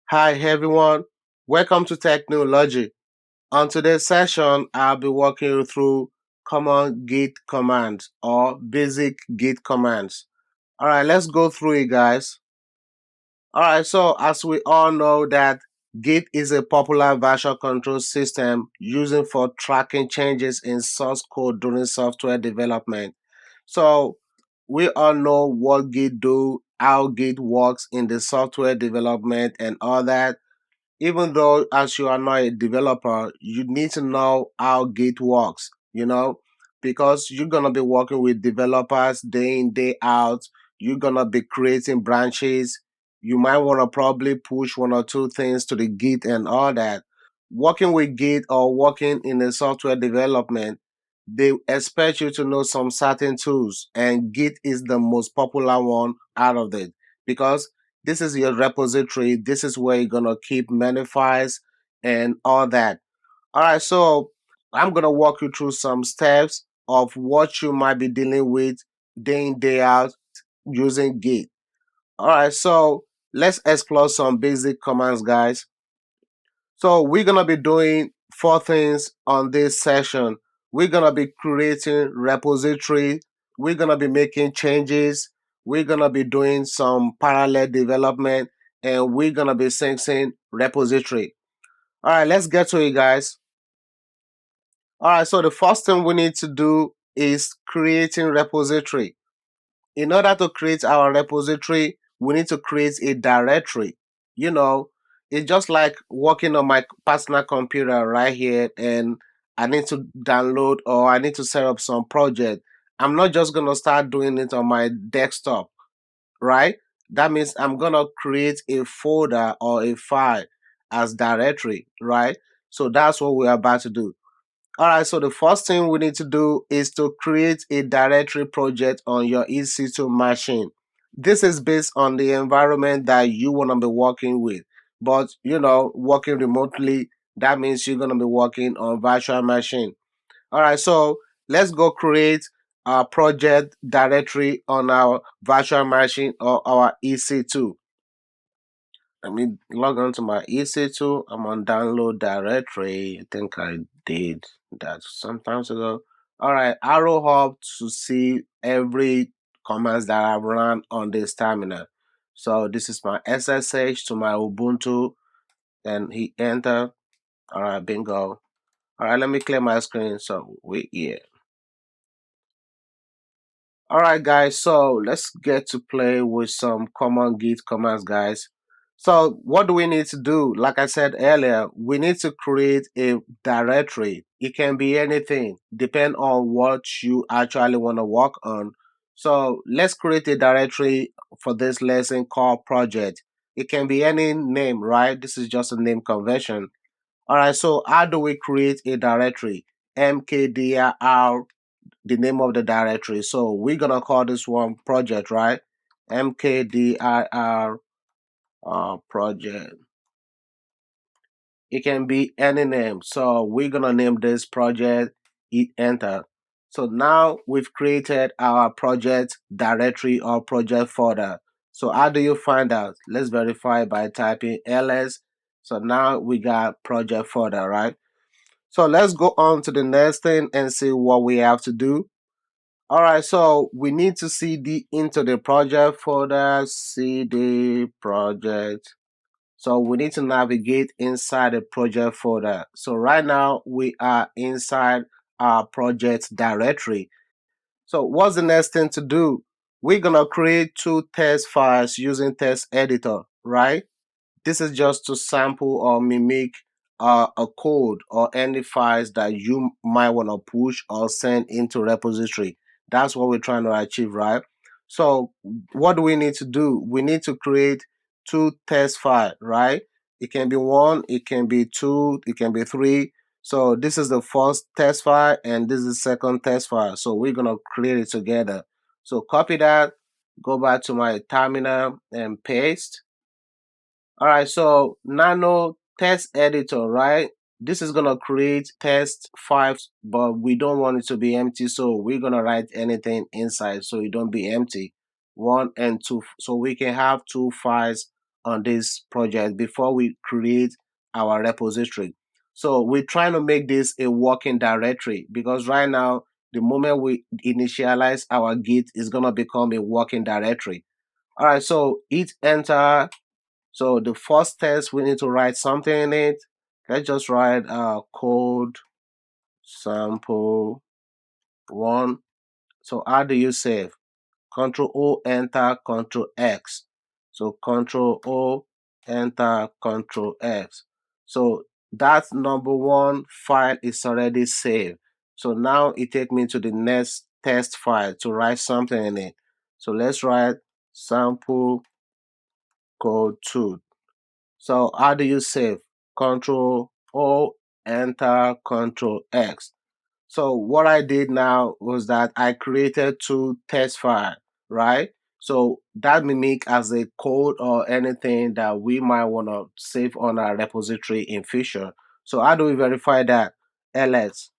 Hi everyone, welcome to Technology. On today's session, I'll be walking you through common Git commands or basic Git commands. Alright, let's go through it guys. Alright, so as we all know that Git is a popular version control system used for tracking changes in source code during software development. So we all know what Git do, how Git works in the software development and all that. Even though as you are not a developer, you need to know how Git works, because you're gonna be working with developers day in, day out. You're gonna be creating branches. You might want to probably push one or two things to the Git and all that. Working with Git or working in a software development, they expect you to know some certain tools, and Git is the most popular one out of it because this is your repository. This is where you're gonna keep many files and all that. All right, so I'm gonna walk you through some steps of what you might be dealing with day in, day out using Git. All right, so let's explore some basic commands, guys. So we're gonna be doing four things on this session. We're gonna be creating repository. We're gonna be making changes. We're gonna be doing some parallel development, and we're gonna be syncing repository. All right, let's get to it, guys. All right, so the first thing we need to do is creating repository. In order to create our repository, we need to create a directory. You know, it's just like working on my personal computer right here, and I need to download or I need to set up some project. I'm not just gonna start doing it on my desktop, right? That means I'm gonna create a folder or a file as directory, right? So that's what we're about to do. All right, so the first thing we need to do is to create a directory project on your EC2 machine. This is based on the environment that you want to be working with. But, working remotely, that means you're going to be working on virtual machine. All right, so let's go create a project directory on our virtual machine or our EC2. Let me log on to my EC2. I'm on download directory. I think I did that sometimes ago. All right, arrow up to see every commands that I've run on this terminal. So this is my SSH to my Ubuntu, and hit enter. All right, bingo. All right, let me clear my screen. So we here. All right, guys, so let's get to play with some common Git commands, guys. So what do we need to do? Like I said earlier, we need to create a directory. It can be anything, depend on what you actually want to work on. So let's create a directory for this lesson called project. It can be any name, right? This is just a name convention. All right, so how do we create a directory? mkdir the name of the directory. So we're gonna call this one project, right? mkdir project. It can be any name. So we're gonna name this project. Hit enter. So now we've created our project directory or project folder. So how do you find out? Let's verify by typing ls. So now we got project folder, right? So let's go on to the next thing and see what we have to do. All right, so we need to cd into the project folder, cd project. So we need to navigate inside the project folder. So right now we are inside our project directory. So what's the next thing to do? We're gonna create two test files using test editor, right? This is just to sample or mimic a code or any files that you might want to push or send into repository. That's what we're trying to achieve, right? So what do we need to do? We need to create two test files, right? It can be one, it can be two, it can be three. So this is the first test file and this is the second test file. So we're gonna create it together. So copy that, go back to my terminal and paste. All right, so nano test editor, right? This is gonna create test files, but we don't want it to be empty, so we're gonna write anything inside so it don't be empty. One and two, so we can have two files on this project before we create our repository. So we're trying to make this a working directory because right now, the moment we initialize our Git, is going to become a working directory. All right, so hit enter. So the first test, we need to write something in it. Let's just write code sample one. So how do you save? Control O, enter, Control X. So Control O, enter, Control X. So that number one file is already saved. So now it takes me to the next test file to write something in it. So let's write sample code 2. So how do you save? Control O, enter, Control X. So what I did now was that I created two test files, right? So that mimic as a code or anything that we might want to save on our repository in future. So how do we verify that? ls.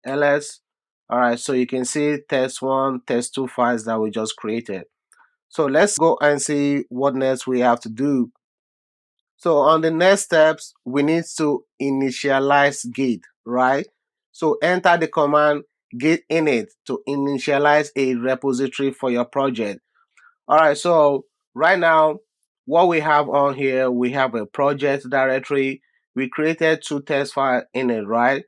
All right, so you can see test one, test two files that we just created. So let's go and see what next we have to do. So on the next steps, we need to initialize Git, right? So enter the command git init to initialize a repository for your project. All right, so right now, what we have on here, we have a project directory. We created two test files in it, right?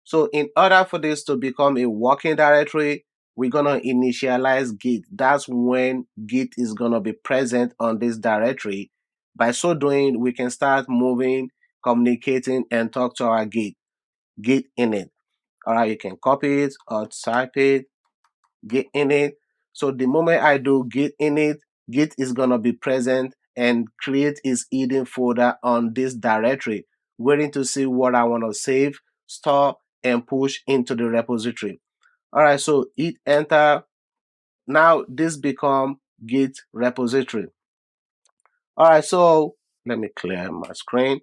So in order for this to become a working directory, we're gonna initialize Git. That's when Git is gonna be present on this directory. By so doing, we can start moving, communicating, and talk to our Git init. All right, you can copy it or type it, Git init. So the moment I do Git init, Git is gonna be present and create its hidden folder on this directory, waiting to see what I want to save, store, and push into the repository. All right, so hit enter. Now this become Git repository. All right, so let me clear my screen.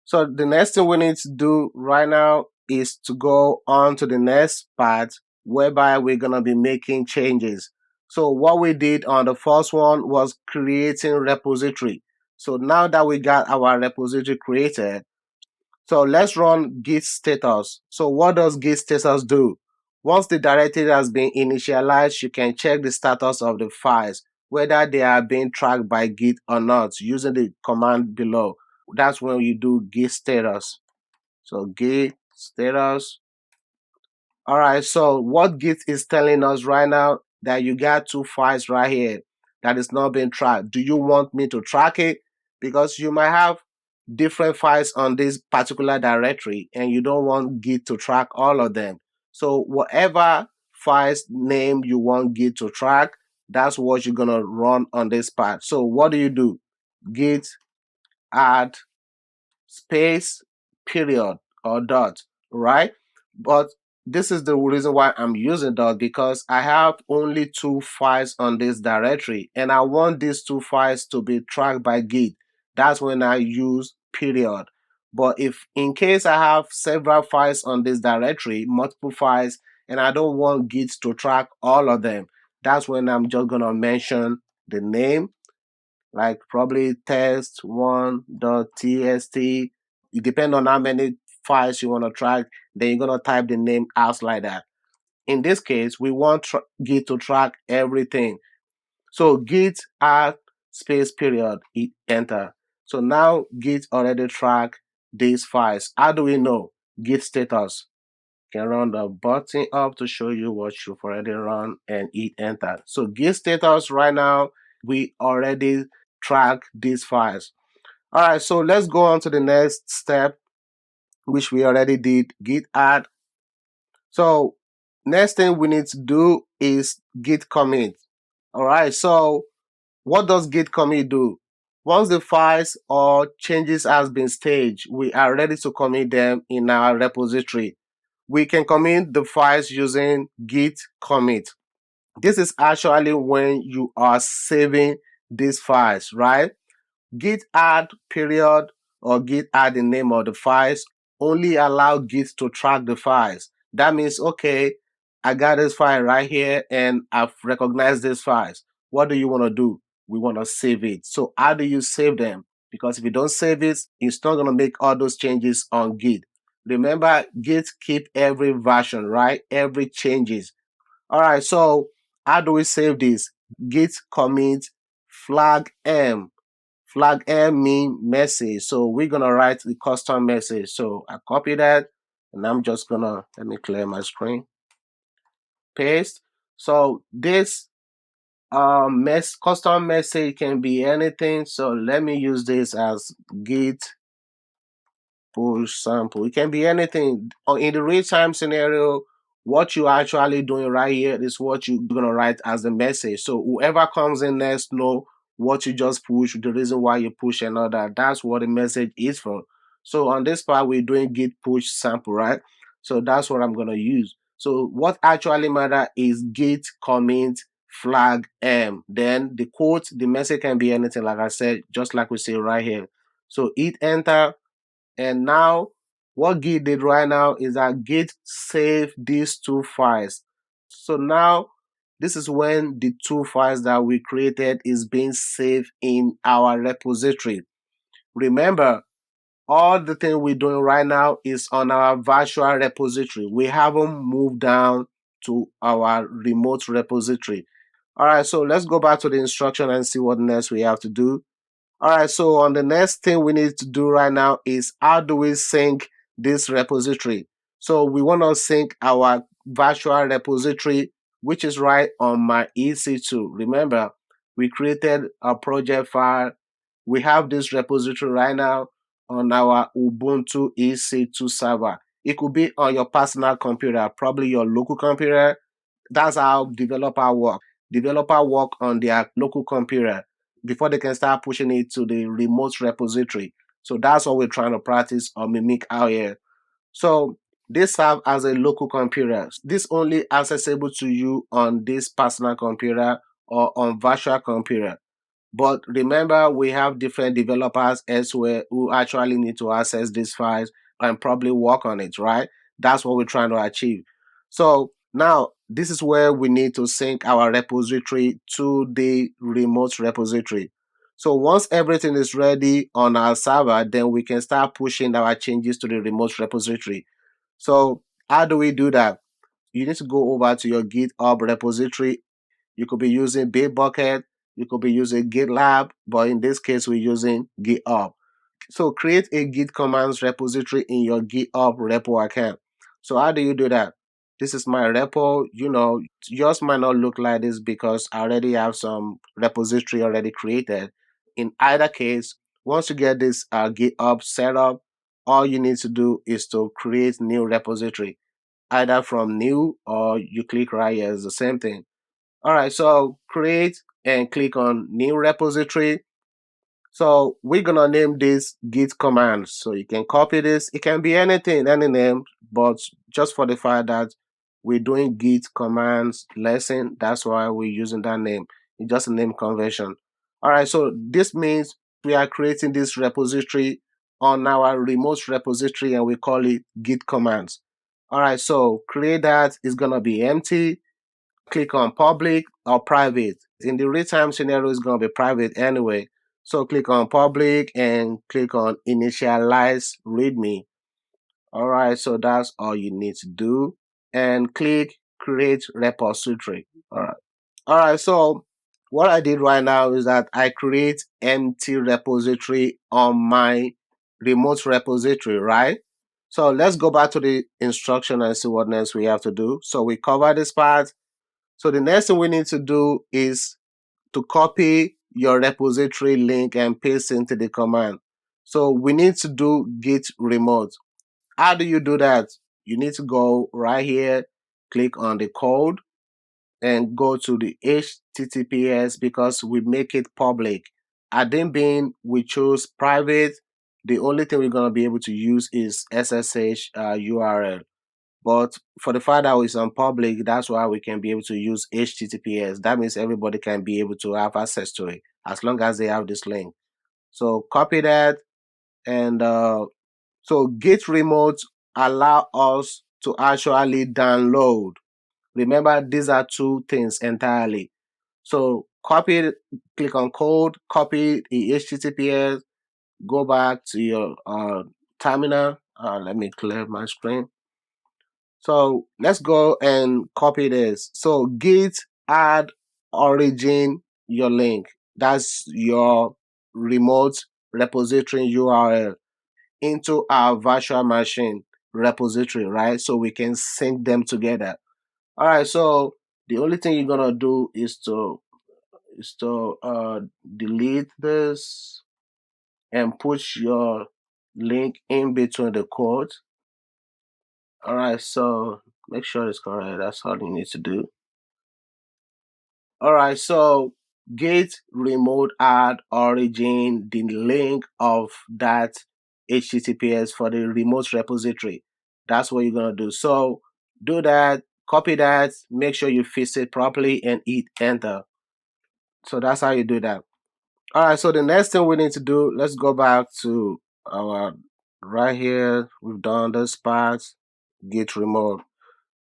So the next thing we need to do right now is to go on to the next part whereby we're going to be making changes. So what we did on the first one was creating repository. So now that we got our repository created, so let's run git status. So what does git status do? Once the directory has been initialized, you can check the status of the files, whether they are being tracked by Git or not, using the command below. That's when you do git status. So git status. All right, so what Git is telling us right now, that you got two files right here that is not being tracked. Do you want me to track it? Because you might have different files on this particular directory and you don't want Git to track all of them. So whatever files name you want Git to track, that's what you're gonna run on this part. So what do? Git add space, period, or dot, right? But this is the reason why I'm using dot, because I have only two files on this directory and I want these two files to be tracked by Git. That's when I use period. But if in case I have several files on this directory, multiple files, and I don't want Git to track all of them, that's when I'm just gonna mention the name, like probably test1.txt. It depends on how many files you want to track. Then you're going to type the name out like that. In this case, we want Git to track everything. So Git add space period, hit enter. So now Git already track these files. How do we know? Git status. You can run the button up to show you what you've already run and hit enter. So Git status right now, we already track these files. All right, so let's go on to the next step, which we already did, git add. So next thing we need to do is git commit. All right, so what does git commit do? Once the files or changes has been staged, we are ready to commit them in our repository. We can commit the files using git commit. This is actually when you are saving these files, right? Git add period or git add the name of the files only allow Git to track the files. That means, okay, I got this file right here and I've recognized these files. What do you want to do? we want to save it. So how do you save them? Because if you don't save it, it's not going to make all those changes on Git. Remember, Git keep every version, right? Every changes. All right, so how do we save this? Git commit flag m. Flag m mean message. So we're gonna write the custom message. So I copy that and I'm just gonna, let me clear my screen, paste. So this custom message can be anything. So let me use this as git push sample. It can be anything. Or in the real-time scenario, what you're actually doing right here is what you're gonna write as the message. So whoever comes in next know what you just push, the reason why you push and all that. That's what the message is for. So on this part, we're doing git push sample, right? So that's what I'm gonna use. So what actually matter is git commit flag m. Then the quote, the message can be anything, like I said, just like we say right here. So hit enter, and now what Git did right now is that Git saved these two files. So now this is when the two files that we created is being saved in our repository. Remember, all the thing we're doing right now is on our virtual repository. We haven't moved down to our remote repository. All right, so let's go back to the instruction and see what next we have to do. All right, so on the next thing we need to do right now is how do we sync this repository? So we want to sync our virtual repository, which is right on my EC2. Remember, we created a project file. We have this repository right now on our Ubuntu EC2 server. It could be on your personal computer, probably your local computer. That's how developer work. Developer work on their local computer before they can start pushing it to the remote repository. So that's what we're trying to practice or mimic out here. So this serve as a local computer. This only accessible to you on this personal computer or on virtual computer. But remember, we have different developers elsewhere who actually need to access these files and probably work on it, right? That's what we're trying to achieve. So now this is where we need to sync our repository to the remote repository. So once everything is ready on our server, then we can start pushing our changes to the remote repository. So how do we do that? You need to go over to your GitHub repository. You could be using Bitbucket, you could be using GitLab, but in this case, we're using GitHub. So create a Git commands repository in your GitHub repo account. So how do you do that? This is my repo. Yours might not look like this because I already have some repository already created. In either case, once you get this GitHub set up, all you need to do is to create new repository, either from new or you click right here, it's the same thing. All right, so create and click on new repository. So we're gonna name this git command. So you can copy this. It can be anything, any name, but just for the fact that we're doing git commands lesson, that's why we're using that name. It's just a name conversion. All right, so this means we are creating this repository on our remote repository and we call it git commands. All right, so create that is gonna be empty. Click on public or private. In the real-time scenario, it's going to be private anyway. So click on public and click on initialize readme. All right, so that's all you need to do. And click create repository. All right. All right, so what I did right now is that I create empty repository on my remote repository, right? So let's go back to the instruction and see what next we have to do. So we cover this part. So the next thing we need to do is to copy your repository link and paste into the command. So we need to do git remote. How do you do that? You need to go right here, click on the code and go to the HTTPS because we make it public. Adding being we choose private. The only thing we're going to be able to use is SSH URL. But for the fact that it's on public, that's why we can be able to use HTTPS. That means everybody can be able to have access to it as long as they have this link. So copy that, and so Git remote allow us to actually download. Remember, these are two things entirely. So copy it, click on code, copy the HTTPS, go back to your terminal. Let me clear my screen. So let's go and copy this. So git add origin your link. That's your remote repository URL into our virtual machine repository, right? So we can sync them together. All right. So the only thing you're gonna do is to delete this and put your link in between the code. All right, so make sure it's correct. That's all you need to do. All right, so git remote add origin the link of that HTTPS for the remote repository. That's what you're gonna do. So do that, copy that, make sure you fix it properly, and hit enter. So that's how you do that. All right, so the next thing we need to do, let's go back to our right here. We've done this part, git remote.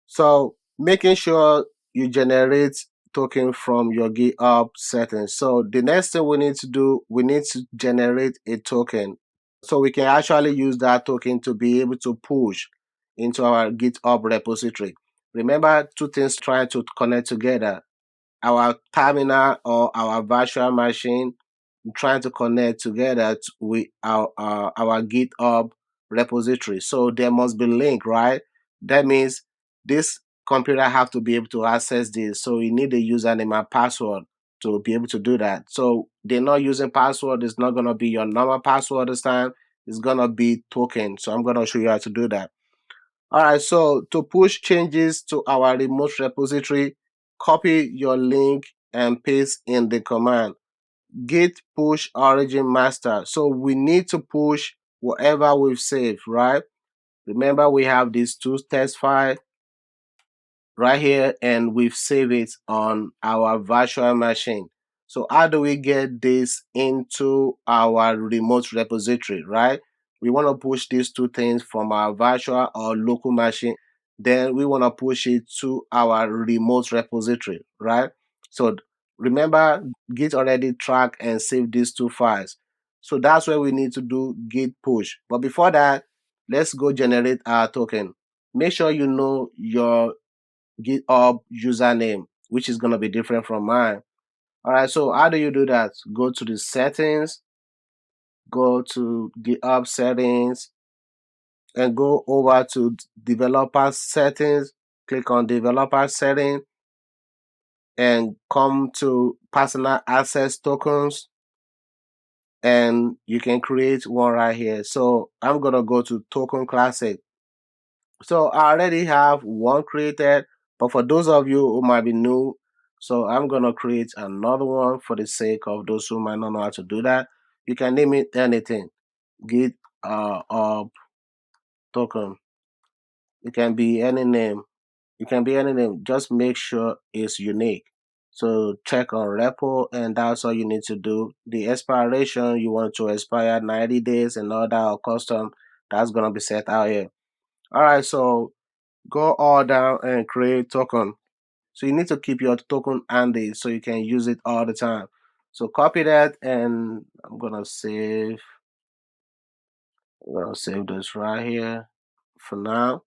So making sure you generate token from your GitHub settings. So the next thing we need to do, we need to generate a token. So we can actually use that token to be able to push into our GitHub repository. Remember, two things trying to connect together: our terminal or our virtual machine trying to connect together with our GitHub repository. So there must be link, right? That means this computer have to be able to access this. So you need a username and password to be able to do that. So they're not using password. It's not gonna be your normal password this time. It's gonna be token. So I'm gonna show you how to do that. All right, so to push changes to our remote repository, copy your link and paste in the command git push origin master. So we need to push whatever we've saved, right? Remember, we have these two test file right here, and we've saved it on our virtual machine. So how do we get this into our remote repository, right? We want to push these two things from our virtual or local machine. Then we want to push it to our remote repository, right? So remember, Git already track and save these two files. So that's where we need to do git push. But before that, let's go generate our token. Make sure you know your GitHub username, which is going to be different from mine. All right, so how do you do that? Go to the settings, go to GitHub settings, and go over to developer settings. Click on developer setting and come to personal access tokens, and you can create one right here. So I'm going to go to token classic. So I already have one created, but for those of you who might be new, so I'm gonna create another one for the sake of those who might not know how to do that. You can name it anything. Git up token. It can be any name. It can be any name. Just make sure it's unique. So check on repo, and that's all you need to do. The expiration you want to expire 90 days and all that or custom, that's gonna be set out here. All right, so go all down and create token. So you need to keep your token handy so you can use it all the time. So copy that, and I'm gonna save this right here for now.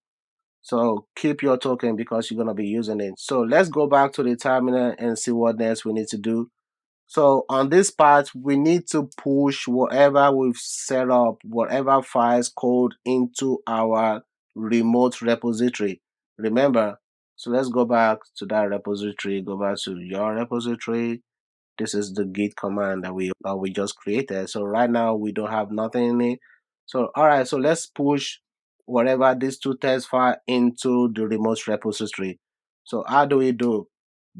So keep your token because you're gonna be using it. So let's go back to the terminal and see what next we need to do. So on this part, we need to push whatever we've set up, whatever files code into our remote repository. Remember, so let's go back to that repository, go back to your repository. This is the git command that we just created. So right now we don't have nothing in it. So all right, so let's push whatever these two test file into the remote repository. So how do we do?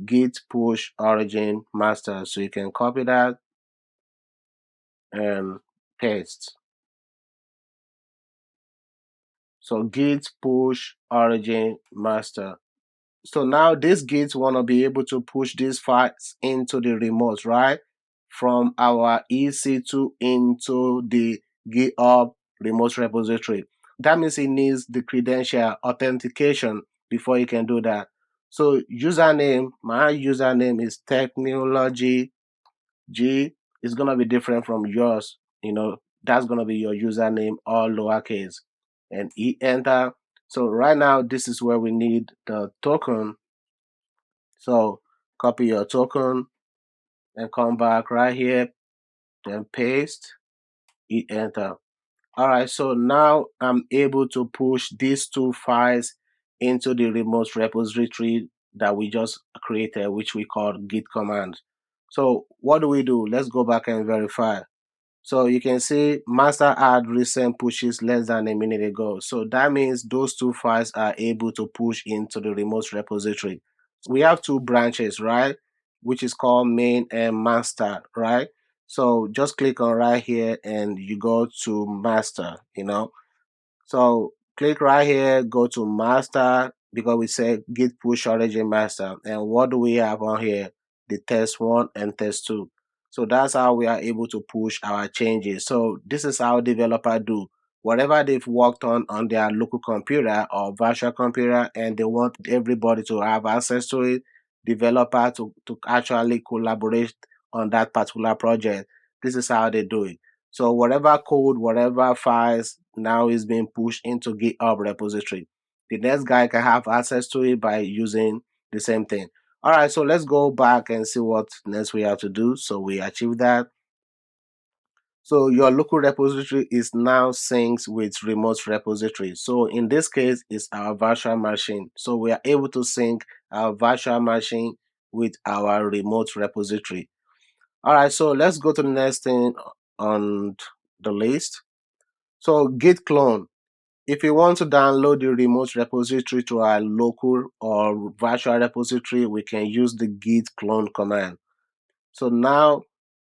Git push origin master. So you can copy that and paste. So git push origin master. So now this git want to be able to push these files into the remote, right? From our EC2 into the GitHub remote repository. That means it needs the credential authentication before you can do that. So username, my username is technology G. Is gonna be different from yours. That's gonna be your username, all lowercase, and enter. So right now, this is where we need the token. So copy your token and come back right here, then paste, enter. All right, so now I'm able to push these two files into the remote repository that we just created, which we call git command. So what do? Let's go back and verify. So you can see master had recent pushes less than a minute ago. So that means those two files are able to push into the remote repository. We have two branches, right? Which is called main and master, right? So just click on right here and you go to master. So click right here, go to master because we said git push origin master. And what do we have on here? The test one and test two. So that's how we are able to push our changes. So this is how developer do. Whatever they've worked on their local computer or virtual computer and they want everybody to have access to it, developer to actually collaborate on that particular project. This is how they do it. So whatever code, whatever files now is being pushed into GitHub repository. The next guy can have access to it by using the same thing. All right, so let's go back and see what next we have to do. So we achieve that. So your local repository is now synced with remote repository. So in this case, it's our virtual machine. So we are able to sync our virtual machine with our remote repository. All right, so let's go to the next thing on the list. So git clone. If you want to download the remote repository to our local or virtual repository, we can use the git clone command. So now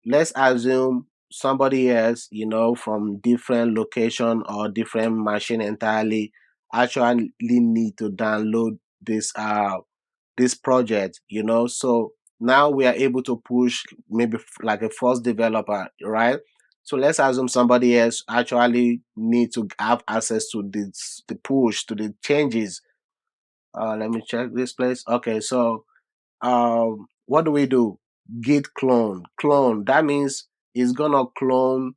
let's assume somebody else, from different location or different machine entirely actually need to download this project. So now we are able to push maybe like a first developer, right? So let's assume somebody else actually need to have access to the push to the changes. Let me check this place. Okay, so what do? Git clone. Clone. That means it's gonna clone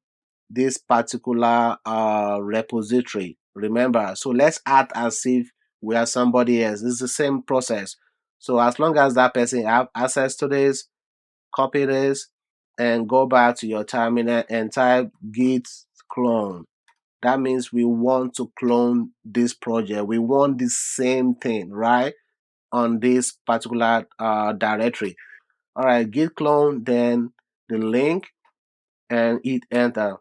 this particular repository. Remember, so let's act as if we are somebody else. It's the same process. So as long as that person have access to this, copy this, and go back to your terminal and type git clone. That means we want to clone this project. We want the same thing, right? On this particular directory. All right, git clone, then the link and hit enter.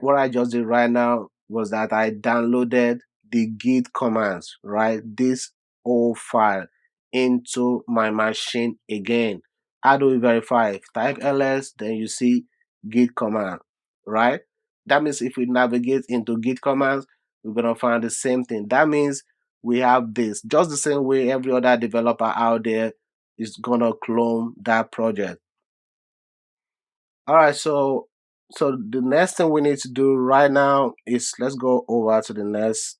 What I just did right now was that I downloaded the git commands, right? This old file into my machine again. How do we verify? If type ls, then you see git command, right? That means if we navigate into git commands, we're gonna find the same thing. That means we have this just the same way every other developer out there is gonna clone that project. All right, so the next thing we need to do right now is let's go over to the next.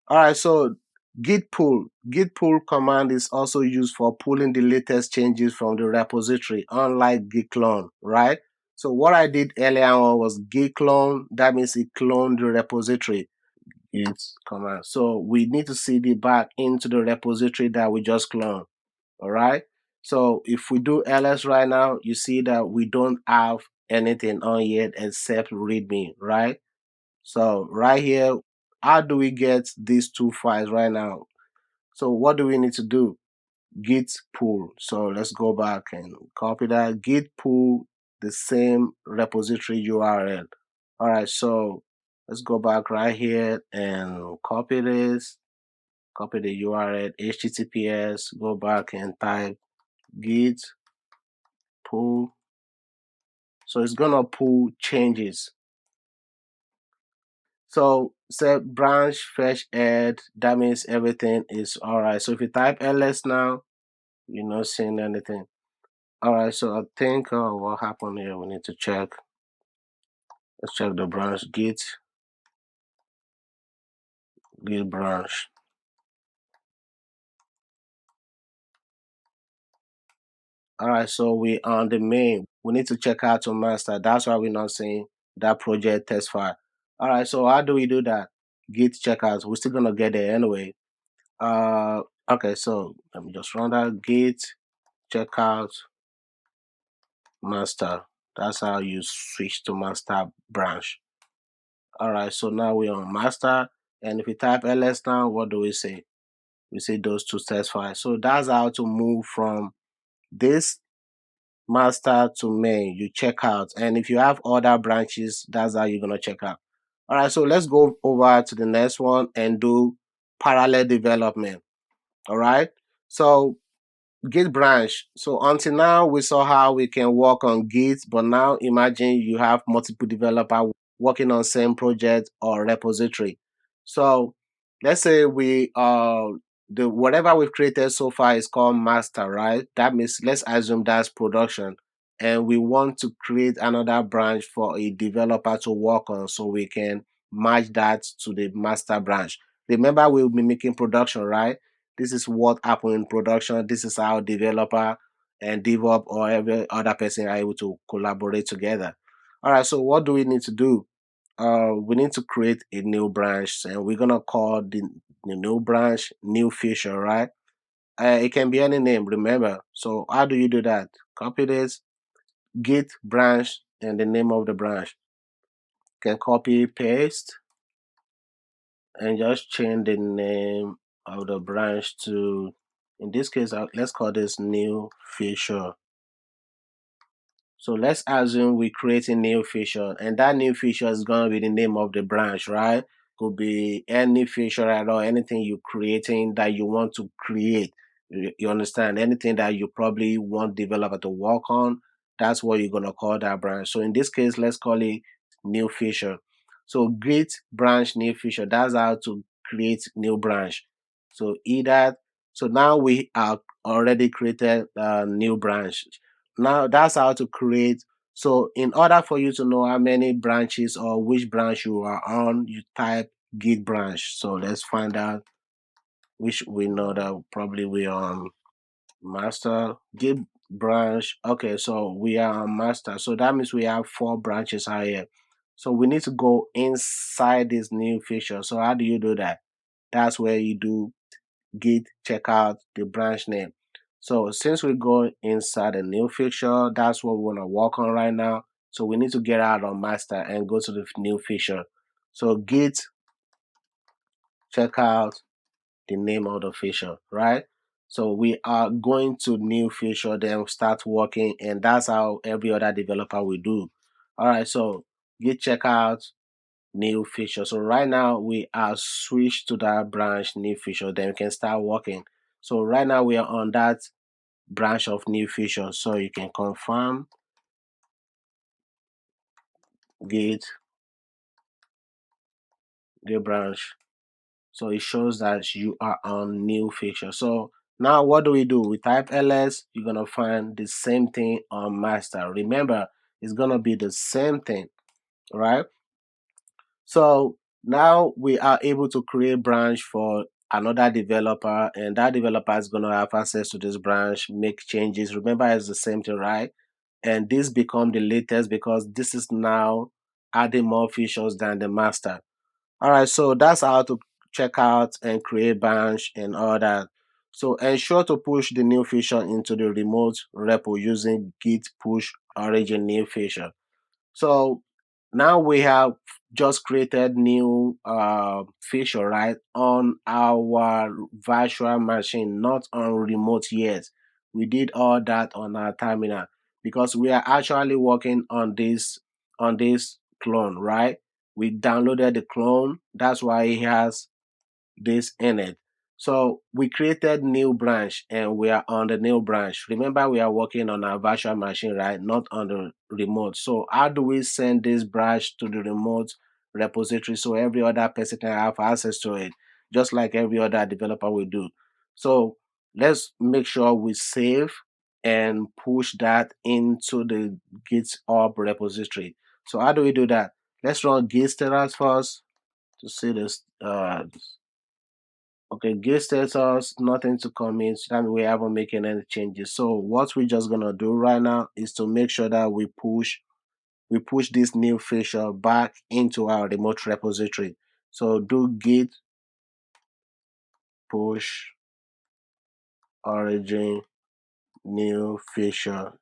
All right, so git pull. Git pull command is also used for pulling the latest changes from the repository, unlike git clone, right? So what I did earlier on was git clone. That means it cloned the repository. Git command. So we need to cd back into the repository that we just cloned. All right. So if we do ls right now, you see that we don't have anything on yet except readme, right? So right here, how do we get these two files right now? So what do we need to do? Git pull. So let's go back and copy that. Git pull the same repository URL. All right. So let's go back right here and copy this. Copy the URL HTTPS. Go back and type git pull. So it's gonna pull changes. So say branch fetch add, that means everything is all right. So if you type ls now, you're not seeing anything. All right, so I think what happened here, we need to check. Let's check the branch git branch. All right, so we on the main. We need to check out to master. That's why we're not seeing that project test file. All right, so how do we do that? Git checkout. We're still gonna get there anyway. Uh, okay, so let me just run that git checkout master. That's how you switch to master branch. All right, so now we're on master, and if we type ls now, what do we say? We say those two test files. So that's how to move from this master to main. You check out, and if you have other branches, that's how you're gonna check out. All right, so let's go over to the next one and do parallel development. All right, so Git branch. So until now, we saw how we can work on Git, but now imagine you have multiple developers working on same project or repository. So let's say we the whatever we've created so far is called master, right? That means let's assume that's production, and we want to create another branch for a developer to work on, so we can match that to the master branch. Remember, we'll be making production, right? This is what happened in production. This is how developer and DevOps or every other person are able to collaborate together. All right, so what do we need to do? We need to create a new branch, and we're gonna call the new branch new feature, right? It can be any name, remember. So how do you do that? Copy this, git branch, and the name of the branch. Can copy paste and just change the name of the branch to, in this case, let's call this new feature. So let's assume we create a new feature, and that new feature is going to be the name of the branch, right? Could be any feature at all, anything you're creating that you want to create. You understand? Anything that you probably want developer to work on, that's what you're going to call that branch. So in this case, let's call it new feature. So git branch new feature. That's how to create new branch. So either, so now we are already created a new branch. Now that's how to create. So in order for you to know how many branches or which branch you are on, you type git branch. So let's find out which we know that probably we are on master git branch. Okay, so we are on master. So that means we have 4 branches out here. So we need to go inside this new feature. So how do you do that? That's where you do git check out the branch name. So since we go inside a new feature, that's what we want to work on right now. So we need to get out of master and go to the new feature. So git check out the name of the feature, right? So we are going to new feature, then start working, and that's how every other developer will do. All right, so git check out new feature. So right now we are switched to that branch new feature, then we can start working. So right now we are on that branch of new feature. So you can confirm git the branch. So it shows that you are on new feature. So now what do? We type ls, you're gonna find the same thing on master. Remember, it's gonna be the same thing, right? So now we are able to create branch for another developer, and that developer is going to have access to this branch, make changes. Remember, it's the same thing, right? And this become the latest because this is now adding more features than the master. All right, so that's how to check out and create branch and all that. So ensure to push the new feature into the remote repo using git push origin new feature. So now we have just created new feature, right, on our virtual machine, not on remote yet. We did all that on our terminal because we are actually working on this clone, right? We downloaded the clone. That's why it has this in it. So we created new branch and we are on the new branch. Remember, we are working on our virtual machine, right? Not on the remote. So how do we send this branch to the remote repository so every other person can have access to it, just like every other developer will do? So let's make sure we save and push that into the GitHub repository. So how do we do that? Let's run git status first to see this Okay, gate status, nothing to commit. That means we haven't making any changes. So what we're just gonna do right now is to make sure that we push this new feature back into our remote repository. So do git push origin new feature.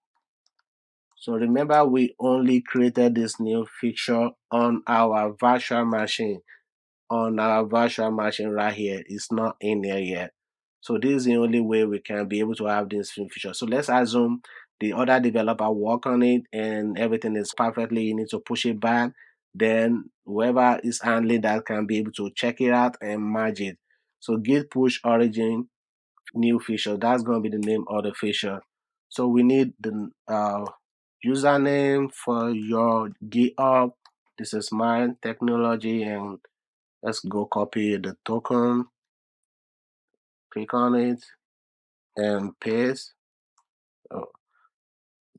So remember, we only created this new feature on our virtual machine. On our virtual machine right here, it's not in there yet. So this is the only way we can be able to have this new feature. So let's assume the other developer work on it and everything is perfectly. You need to push it back. Then whoever is handling that can be able to check it out and merge it. So git push origin new feature. That's going to be the name of the feature. So we need the username for your GitHub. This is mine, technology, and let's go copy the token, click on it, and paste. Oh,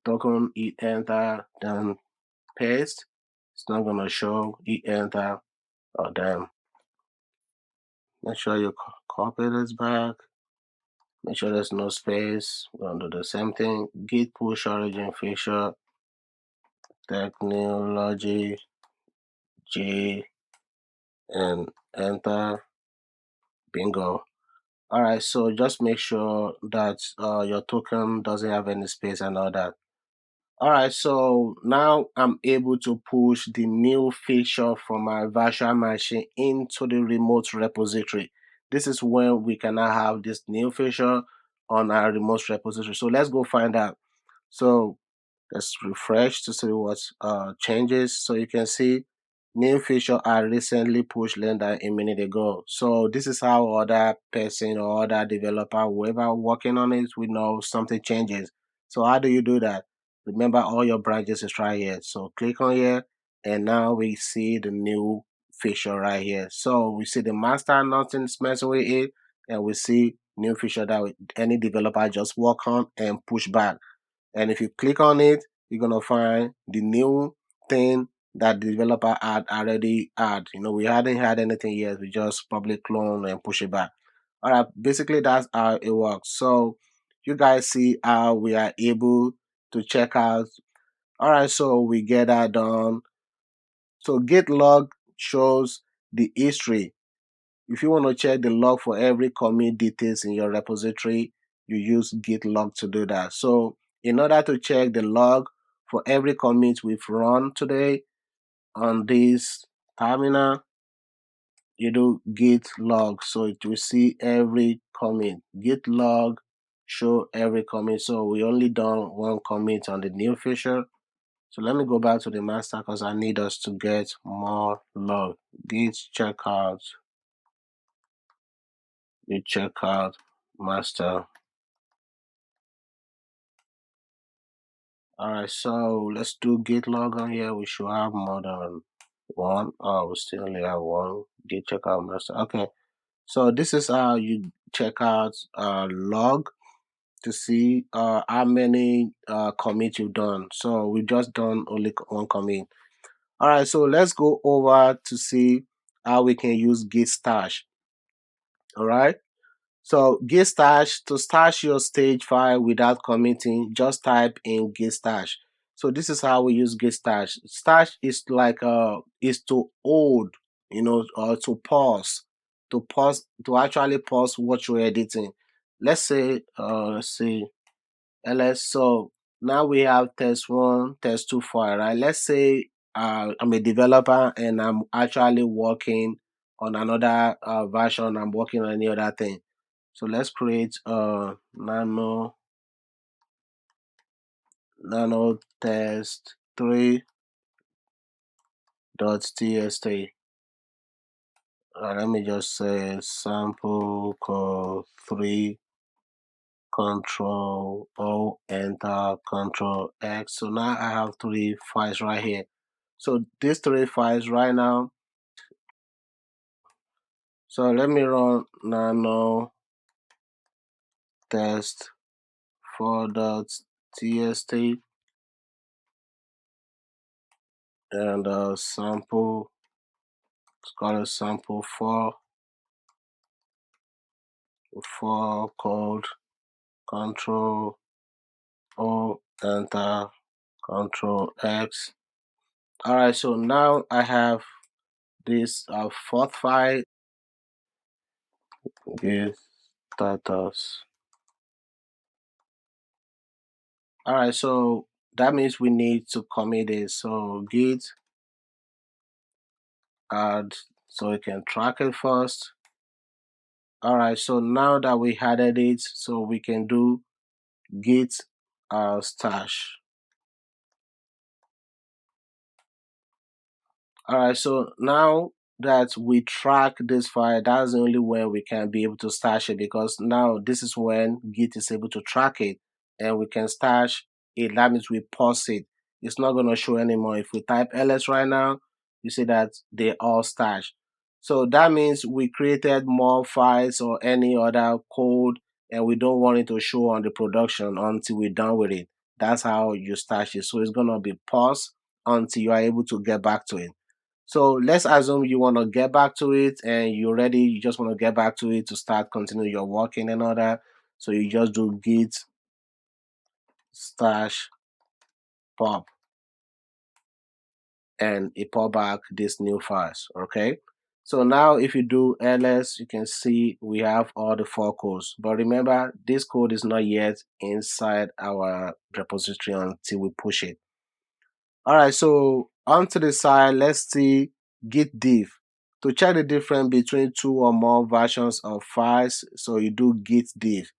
token, hit enter, then paste. It's not gonna show, hit enter, or then make sure you copy this back. Make sure there's no space. We're gonna do the same thing. Git push origin feature, technology, J, and enter. Bingo. All right, so just make sure that your token doesn't have any space and all that. All right, so now I'm able to push the new feature from my virtual machine into the remote repository. This is when we can now have this new feature on our remote repository. So let's go find out. So let's refresh to see what changes. So you can see new feature I recently pushed Lender a minute ago. So this is how other person or other developer, whoever working on it, we know something changes. So how do you do that? Remember, all your branches is right here. So click on here, and now we see the new feature right here. So we see the master, nothing's messing with it, and we see new feature that any developer just work on and push back. And if you click on it, you're gonna find the new thing that the developer had already had. We hadn't had anything yet. We just probably clone and push it back. All right, basically that's how it works. So you guys see how we are able to check out. All right, so we get that done. So git log shows the history. If you want to check the log for every commit details in your repository, you use git log to do that. So in order to check the log for every commit we've run today on this terminal, you do git log. So it will see every commit. Git log show every commit. So we only done one commit on the new feature. So let me go back to the master because I need us to get more log. Git checkout. You check out master. Alright, so let's do git log on here. We should have more than one. Oh, we still only have one. Git checkout master. Okay, so this is how you check out log to see how many commit you've done. So we just done only one commit. Alright, so let's go over to see how we can use git stash. Alright. So git stash, to stash your stage file without committing, just type in git stash. So this is how we use git stash. Stash is like is to hold, or to actually pause what you're editing. Let's say ls. So now we have test one, test two file, right? Let's say I'm a developer and I'm actually working on another version. I'm working on any other thing. So let's create nano test 3.txt. Let me just say sample code 3 control O enter control X. So now I have three files right here. So these three files right now. So let me run nano test 4.txt and sample. Let's call it sample 4. for code, Control O, enter, Control X. Alright, so now I have this fourth file, git status. Alright, so that means we need to commit it. So git add, so we can track it first. Alright, so now that we added it, so we can do git stash. Alright, so now that we track this file, that's the only way we can be able to stash it, because now this is when Git is able to track it and we can stash it. That means we pause it. It's not going to show anymore. If we type ls right now, you see that they all stashed. So that means we created more files or any other code and we don't want it to show on the production until we're done with it. That's how you stash it. So it's going to be paused until you are able to get back to it. So let's assume you want to get back to it and you're ready, you just want to get back to it to start continue your working and all that. So you just do git stash pop and it pop back this new files. Okay. So now if you do ls, you can see we have all the four codes. But remember, this code is not yet inside our repository until we push it. Alright, so onto the side, let's see git diff. To check the difference between two or more versions of files, so you do git diff.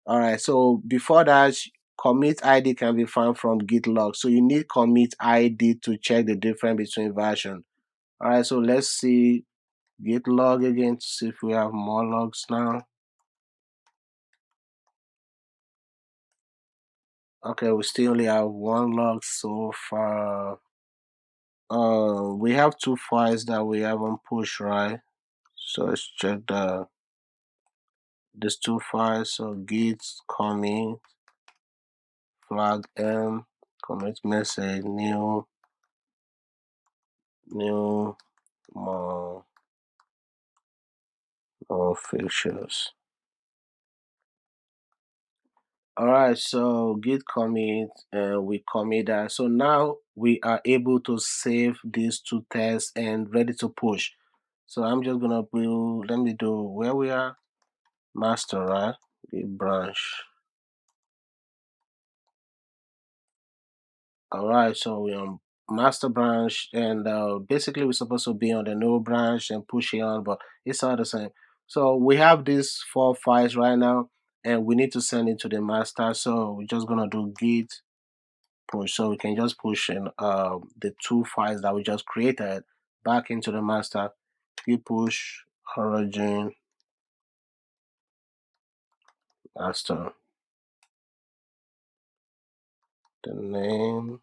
Alright, so before that, commit ID can be found from git log. So you need commit ID to check the difference between versions. Alright, so let's see git log again to see if we have more logs now. Okay, we still only have one log so far. We have two files that we haven't pushed, right? So let's check these two files. So git commit flag m commit message new more features. Alright, so git commit and we commit that. So now we are able to save these two tests and ready to push. So I'm just gonna build, let me do where we are, master, right? Git branch. Alright, so we're on master branch and basically we're supposed to be on the node branch and push it on, but it's all the same. So we have these four files right now and we need to send it to the master. So we're just gonna do git push. So we can just push in the two files that we just created back into the master. Git push origin master. The name,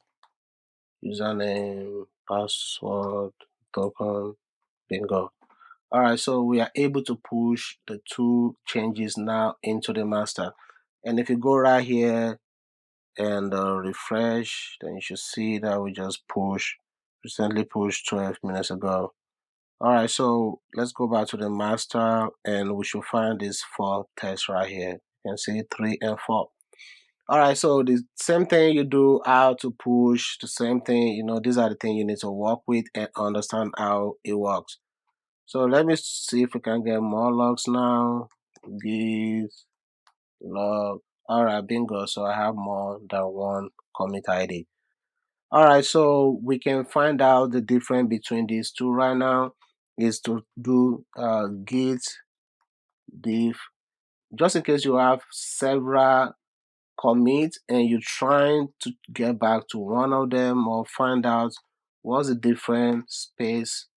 username, password, token, bingo. Alright, so we are able to push the two changes now into the master. And if you go right here and refresh, then you should see that we just recently pushed 12 minutes ago. Alright, so let's go back to the master and we should find these four tests right here. You can see 3 and 4. Alright, so the same thing you do how to push, the same thing, these are the things you need to work with and understand how it works. So let me see if we can get more logs now. Git log. Alright, bingo. So I have more than one commit ID. Alright, so we can find out the difference between these two right now is to do git diff. Just in case you have several commits and you're trying to get back to one of them or find out what's the different space,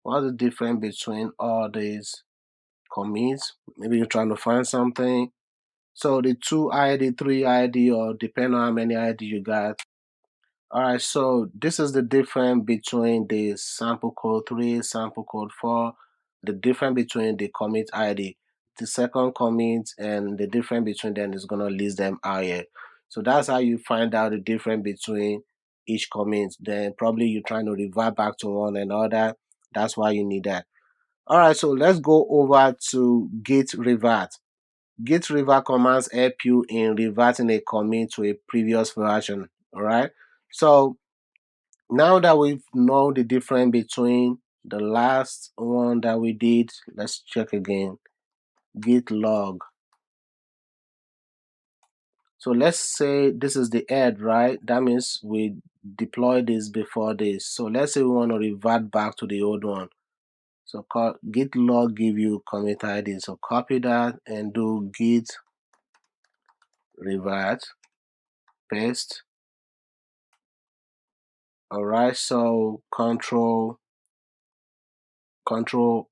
what's the difference between all these commits. Maybe you're trying to find something. So the 2 ID, 3 ID, or depending on how many ID you got. Alright, so this is the difference between the sample code 3, sample code 4, the difference between the commit ID. The second commit and the difference between them is gonna list them out here. So that's how you find out the difference between each commit. Then probably you're trying to revert back to one another. That's why you need that. Alright, so let's go over to git revert. Git revert commands help you in reverting a commit to a previous version. All right. So now that we know the difference between the last one that we did, let's check again. Git log. So let's say this is the head, right? That means we deployed this before this. So let's say we want to revert back to the old one. So git log give you commit ID. So copy that and do git revert, paste. Alright, so control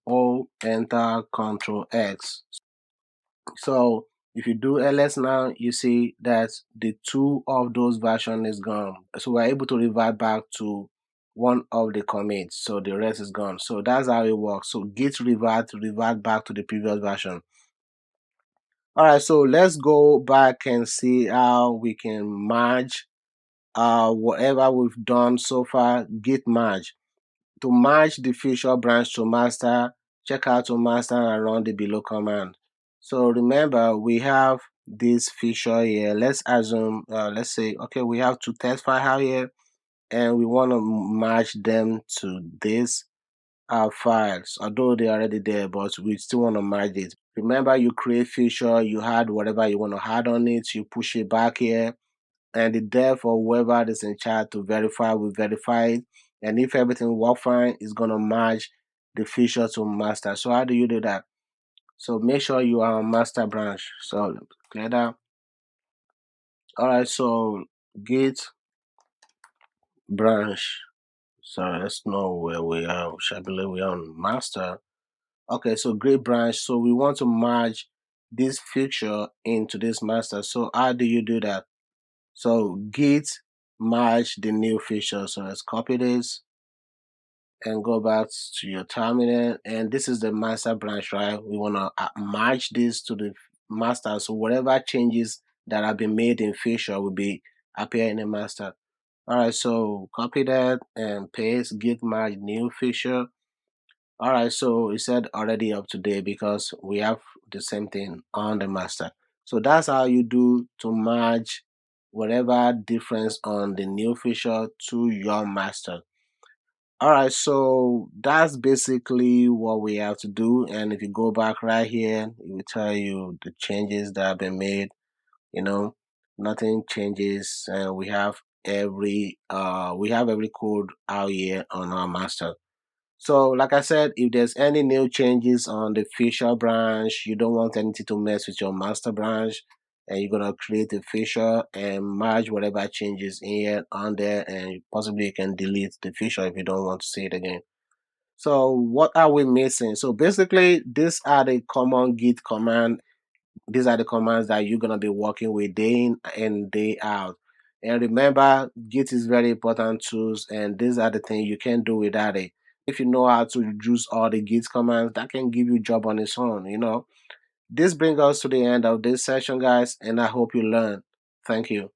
O, enter, control X. So if you do ls now, you see that the two of those version is gone. So we're able to revert back to one of the commits. So the rest is gone. So that's how it works. So git revert back to the previous version. Alright, so let's go back and see how we can merge whatever we've done so far. Git merge. To merge the feature branch to master, check out to master and run the below command. So remember, we have this feature here. Let's assume, let's say, okay, we have two test files out here, and we want to merge them to this files, although they're already there, but we still want to merge it. Remember, you create feature, you add whatever you want to add on it, you push it back here, and the dev or whoever is in charge to verify will verify it, and if everything works fine, it's going to merge the feature to master. So how do you do that? So make sure you are on master branch. So clear that. All right, so git branch. So let's know where we are. I believe we are on master. Okay, so grid branch. So we want to merge this feature into this master. So how do you do that? So git merge the new feature. So let's copy this and go back to your terminal. And this is the master branch, right? We want to merge this to the master. So whatever changes that have been made in feature will be appear in the master. All right, so copy that and paste git merge new feature. All right, so it said already up to date because we have the same thing on the master. So that's how you do to merge whatever difference on the new feature to your master. All right, so that's basically what we have to do. And if you go back right here, it will tell you the changes that have been made. You know, nothing changes, and we have every code out here on our master. So, like I said, if there's any new changes on the feature branch, you don't want anything to mess with your master branch, and you're gonna create a feature and merge whatever changes in here on there, and possibly you can delete the feature if you don't want to see it again. So, what are we missing? So, basically, these are the common Git command. These are the commands that you're gonna be working with day in and day out. And remember, Git is very important tools, and these are the things you can do without it. If you know how to use all the Git commands, that can give you job on its own. This brings us to the end of this session, guys, and I hope you learn. Thank you.